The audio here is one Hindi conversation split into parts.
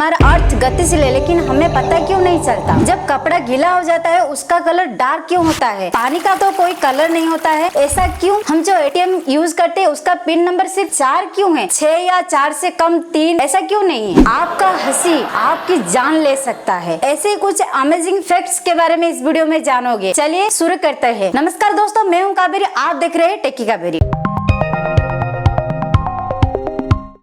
हमारा अर्थ गतिशील है, लेकिन हमें पता क्यों नहीं चलता। जब कपड़ा गीला हो जाता है उसका कलर डार्क क्यों होता है। पानी का तो कोई कलर नहीं होता है, ऐसा क्यों। हम जो एटीएम यूज करते हैं उसका पिन नंबर सिर्फ 4 क्यों है, 6 या 4 से कम 3, ऐसा क्यों नहीं है। आपका हंसी आपकी जान ले सकता है। ऐसे कुछ अमेजिंग फैक्ट्स के बारे में इस वीडियो में जानोगे। चलिए शुरू करते हैं। नमस्कार दोस्तों, मैं हूँ कावेरी, आप देख रहे हैं टेकी कावेरी।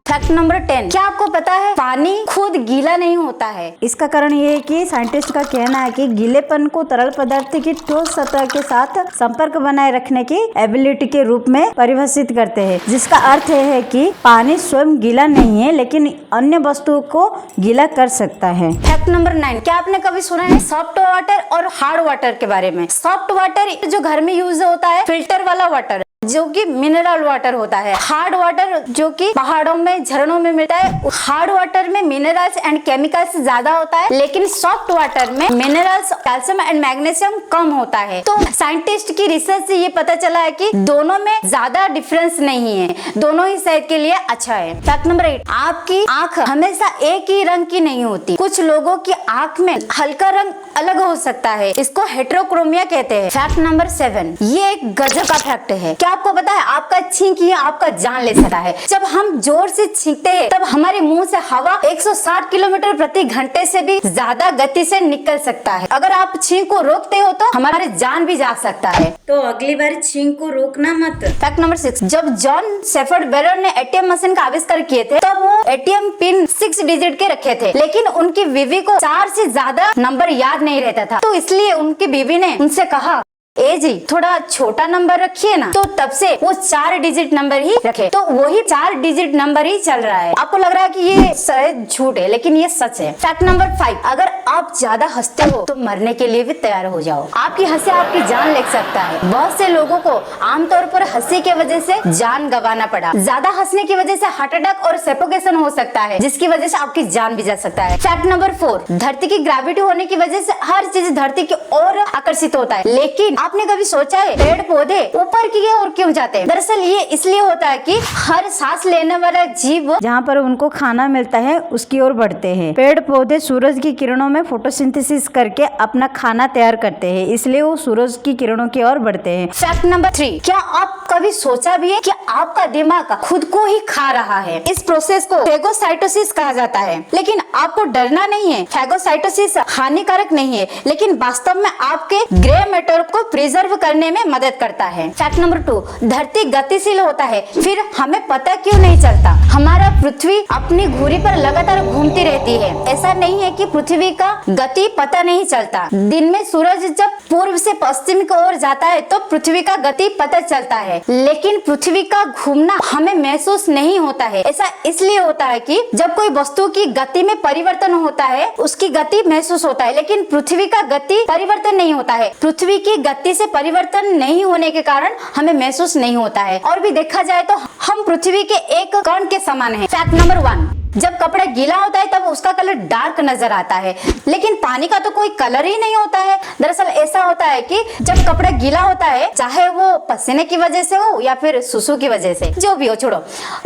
फैक्ट नंबर 10, क्या आपको पता है पानी खुद गीला नहीं होता है। इसका कारण ये है कि साइंटिस्ट का कहना है कि गीलेपन को तरल पदार्थ की ठोस सतह के साथ संपर्क बनाए रखने की एबिलिटी के रूप में परिभाषित करते हैं, जिसका अर्थ है कि पानी स्वयं गीला नहीं है लेकिन अन्य वस्तुओं को गीला कर सकता है। फैक्ट नंबर 9, क्या आपने कभी सुना है सॉफ्ट वाटर और हार्ड वाटर के बारे में। सॉफ्ट वाटर जो घर में यूज होता है, फिल्टर वाला वाटर जो कि मिनरल वाटर होता है। हार्ड वाटर जो कि पहाड़ों में झरनों में मिलता है। हार्ड वाटर में मिनरल्स एंड केमिकल्स ज्यादा होता है, लेकिन सॉफ्ट वाटर में मिनरल्स, कैल्शियम एंड मैग्नीशियम कम होता है। तो साइंटिस्ट की रिसर्च से ये पता चला है कि दोनों में ज्यादा डिफरेंस नहीं है, दोनों ही सेहत के लिए अच्छा है। फैक्ट नंबर 8, आपकी आंख हमेशा एक ही रंग की नहीं होती। कुछ लोगों की आंख में हल्का रंग अलग हो सकता है, इसको हेटेरोक्रोमिया कहते हैं। फैक्ट नंबर 7, ये एक गजब का फैक्ट है। क्या आपको पता है आपका छींक ही आपका जान ले सकता है। जब हम जोर से छींकते हैं तब हमारे मुंह से हवा 160 किलोमीटर प्रति घंटे से भी ज्यादा गति से निकल सकता है। अगर आप छींक को रोकते हो तो हमारी जान भी जा सकता है, तो अगली बार छींक को रोकना मत। फैक्ट नंबर 6, जब जॉन शेफर्ड बेरर ने एटीएम मशीन का आविष्कार किए थे तब वो एटीएम पिन 6 डिजिट के रखे थे, लेकिन उनकी बीवी को 4 से ज्यादा नंबर याद नहीं रहता था। तो इसलिए उनकी बीवी ने उनसे कहा, ए जी थोड़ा छोटा नंबर रखिए ना। तो तब से वो 4 डिजिट नंबर ही रखे, तो वही 4 डिजिट नंबर ही चल रहा है। आपको लग रहा है कि ये शायद झूठ है, लेकिन ये सच है। फैक्ट नंबर 5, अगर आप ज्यादा हंसते हो तो मरने के लिए भी तैयार हो जाओ। आपकी हंसी आपकी जान ले सकता है। बहुत से लोगों को आमतौर पर हंसी की वजह से जान गंवाना पड़ा। ज्यादा हंसने की वजह से हार्ट अटैक और सफोकेशन हो सकता है, जिसकी वजह से आपकी जान भी जा सकता है। फैक्ट नंबर 4, धरती की ग्रेविटी होने की वजह से हर चीज धरती की ओर आकर्षित होता है, लेकिन आपने कभी सोचा है पेड़ पौधे ऊपर की ओर क्यों जाते हैं। दरअसल ये इसलिए होता है कि हर सांस लेने वाला जीव जहाँ पर उनको खाना मिलता है उसकी ओर बढ़ते हैं। पेड़ पौधे सूरज की किरणों में फोटोसिंथेसिस करके अपना खाना तैयार करते हैं, इसलिए वो सूरज की किरणों की ओर बढ़ते हैं। फैक्ट नंबर 3, क्या आप कभी सोचा भी है कि आपका दिमाग खुद को ही खा रहा है। इस प्रोसेस को फेगोसाइटोसिस कहा जाता है, लेकिन आपको डरना नहीं है। फेगोसाइटोसिस हानिकारक नहीं है, लेकिन वास्तव में आपके ग्रे मैटर को प्रिजर्व करने में मदद करता है। फैक्ट नंबर 2, धरती गतिशील होता है, फिर हमें पता क्यों नहीं चलता। हमारा पृथ्वी अपनी धुरी पर लगातार घूमती रहती है। ऐसा नहीं है कि पृथ्वी का गति पता नहीं चलता। दिन में सूरज जब पूर्व से पश्चिम की ओर जाता है तो पृथ्वी का गति पता चलता है, लेकिन पृथ्वी का घूमना हमें महसूस नहीं होता है। ऐसा इसलिए होता है कि जब कोई वस्तु की गति में परिवर्तन होता है उसकी गति महसूस होता है, लेकिन पृथ्वी का गति परिवर्तन नहीं होता है। पृथ्वी की गति से परिवर्तन नहीं होने के कारण हमें महसूस नहीं होता है। और भी देखा जाए तो हम पृथ्वी के एक कण के समान हैं। फैक्ट नंबर 1, जब कपड़ा गीला होता है तब उसका कलर डार्क नजर आता है, लेकिन पानी का तो कोई कलर ही नहीं होता है। दरअसल ऐसा होता है कि जब कपड़ा गीला होता है, चाहे वो पसीने की वजह से हो या फिर सुसु की वजह से, जो भी हो छोड़ो।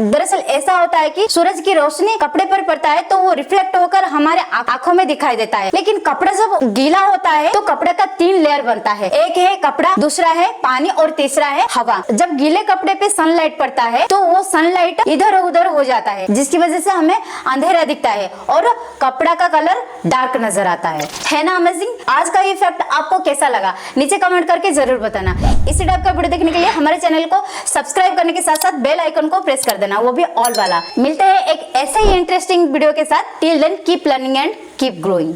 दरअसल ऐसा होता है कि सूरज की रोशनी कपड़े पर पड़ता है तो वो रिफ्लेक्ट होकर हमारे आंखों में दिखाई देता है, लेकिन कपड़ा जब गीला होता है तो कपड़े का 3 लेयर बनता है। एक है कपड़ा, दूसरा है पानी और तीसरा है हवा। जब गीले कपड़े पे सनलाइट पड़ता है तो वो सनलाइट इधर उधर हो जाता है, जिसकी वजह से हमें अंधेरा दिखता है और कपड़ा का कलर डार्क नजर आता है ना अमेजिंग। आज का ये फैक्ट आपको कैसा लगा नीचे कमेंट करके जरूर बताना। इसी टाइप का वीडियो देखने के लिए हमारे चैनल को सब्सक्राइब करने के साथ साथ बेल आइकन को प्रेस कर देना, वो भी ऑल वाला। मिलते हैं एक ऐसे ही इंटरेस्टिंग वीडियो के साथ। Till then keep learning and keep growing.